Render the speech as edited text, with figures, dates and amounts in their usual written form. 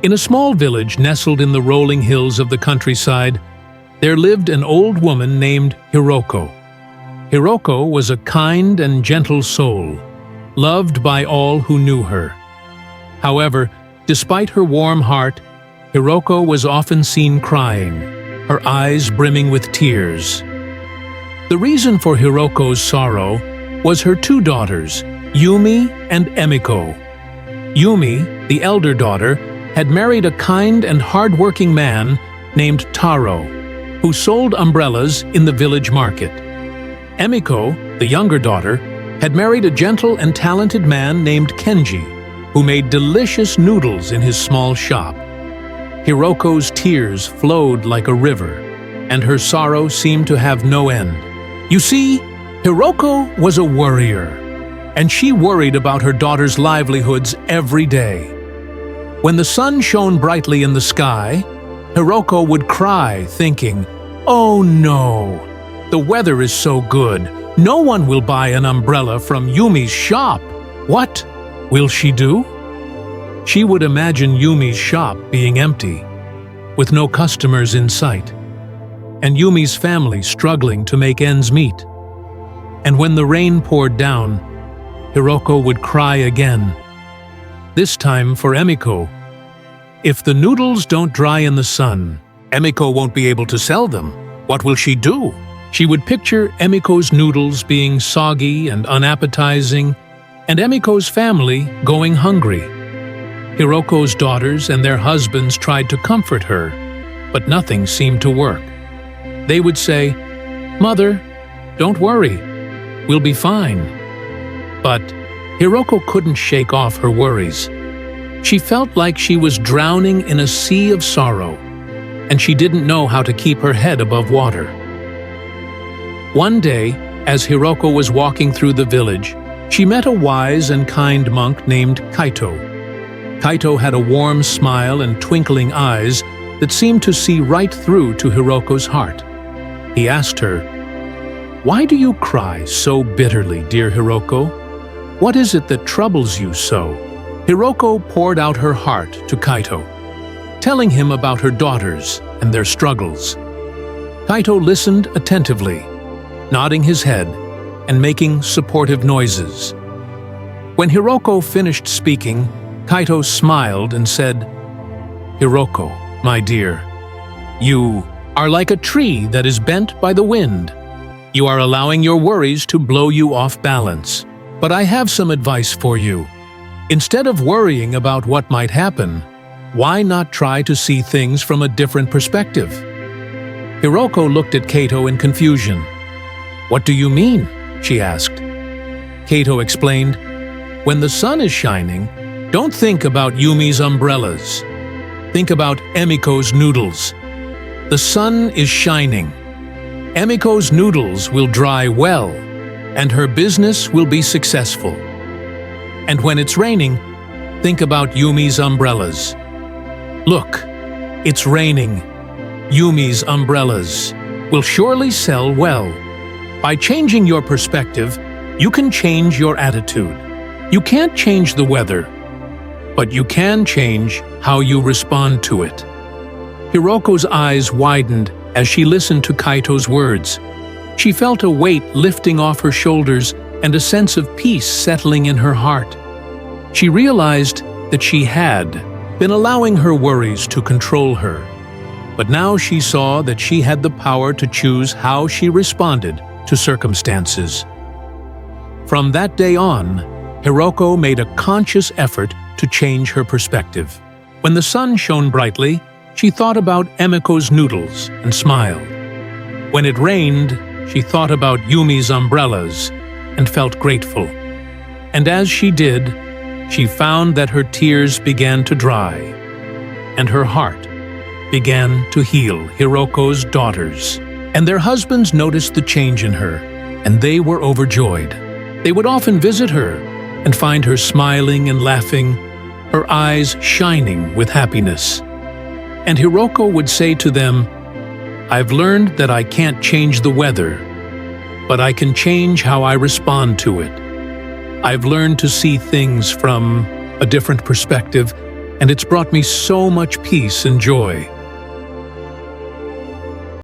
In a small village nestled in the rolling hills of the countryside, there lived an old woman named Hiroko. Hiroko was a kind and gentle soul, loved by all who knew her. However, despite her warm heart, Hiroko was often seen crying, her eyes brimming with tears. The reason for Hiroko's sorrow was her two daughters, Yumi and Emiko. Yumi, the elder daughter, had married a kind and hard-working man named Taro, who sold umbrellas in the village market. Emiko, the younger daughter, had married a gentle and talented man named Kenji, who made delicious noodles in his small shop. Hiroko's tears flowed like a river, and her sorrow seemed to have no end. You see, Hiroko was a worrier, and she worried about her daughter's livelihoods every day. When the sun shone brightly in the sky, Hiroko would cry, thinking, "Oh no! The weather is so good. No one will buy an umbrella from Yumi's shop. What will she do?" She would imagine Yumi's shop being empty, with no customers in sight, and Yumi's family struggling to make ends meet. And when the rain poured down, Hiroko would cry again, this time for Emiko. If the noodles don't dry in the sun, Emiko won't be able to sell them. What will she do? She would picture Emiko's noodles being soggy and unappetizing, and Emiko's family going hungry. Hiroko's daughters and their husbands tried to comfort her, but nothing seemed to work. They would say, "Mother, don't worry, we'll be fine." But Hiroko couldn't shake off her worries. She felt like she was drowning in a sea of sorrow, and she didn't know how to keep her head above water. One day, as Hiroko was walking through the village, she met a wise and kind monk named Kaito. Kaito had a warm smile and twinkling eyes that seemed to see right through to Hiroko's heart. He asked her, "Why do you cry so bitterly, dear Hiroko? What is it that troubles you so?" Hiroko poured out her heart to Kaito, telling him about her daughters and their struggles. Kaito listened attentively, nodding his head and making supportive noises. When Hiroko finished speaking, Kaito smiled and said, "Hiroko, my dear, you are like a tree that is bent by the wind. You are allowing your worries to blow you off balance. But I have some advice for you. Instead of worrying about what might happen, why not try to see things from a different perspective?" Hiroko looked at Kaito in confusion. "What do you mean?" she asked. Kaito explained, "When the sun is shining, don't think about Yumi's umbrellas. Think about Emiko's noodles. The sun is shining. Emiko's noodles will dry well, and her business will be successful. And when it's raining, think about Yumi's umbrellas. Look, it's raining. Yumi's umbrellas will surely sell well. By changing your perspective, you can change your attitude. You can't change the weather, but you can change how you respond to it." Hiroko's eyes widened as she listened to Kaito's words. She felt a weight lifting off her shoulders and a sense of peace settling in her heart. She realized that she had been allowing her worries to control her, but now she saw that she had the power to choose how she responded to circumstances. From that day on, Hiroko made a conscious effort to change her perspective. When the sun shone brightly, she thought about Emiko's noodles and smiled. When it rained, she thought about Yumi's umbrellas and felt grateful. And as she did, she found that her tears began to dry, and her heart began to heal. Hiroko's daughters and their husbands noticed the change in her, and they were overjoyed. They would often visit her and find her smiling and laughing, her eyes shining with happiness. And Hiroko would say to them, "I've learned that I can't change the weather, but I can change how I respond to it. I've learned to see things from a different perspective, and it's brought me so much peace and joy.